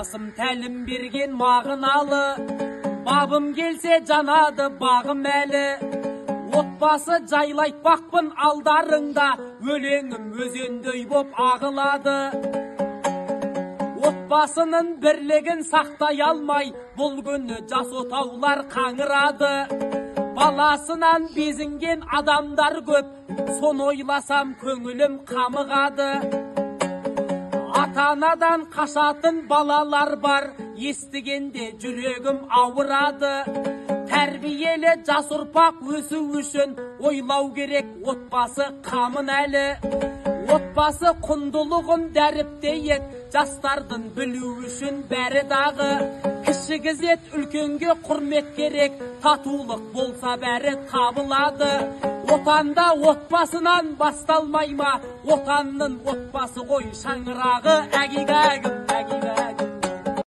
Отбасым тәлім берген мағыналы, бабым келсе жанады бағым әлі. Отбасы жайлайтпақпын алдарыңда, өлеңім өзендей боп ағылады. Отбасының бірлігін сақтай алмай, бұл күні жас отаулар қаңырады. Баласынан безінген адамдар көп, соны ойласам көңілім қамығады. Ата-анадан қашатын балалар бар, естігенде жүрегім ауырады. Тәрбиелі жас ұрпақ өсу үшін ойлау керек отбасы қамын әлі. Отбасы құндылығын дәріптейік, жастардың білу үшін бәрі дағы. Кіші ізет үлкенге құрмет керек, татулық болса бәрі табылады. Отанда отбасынан басталмай ма? Отанның отбасы ғой шаңырағы, әгигәгім, әгигәгім.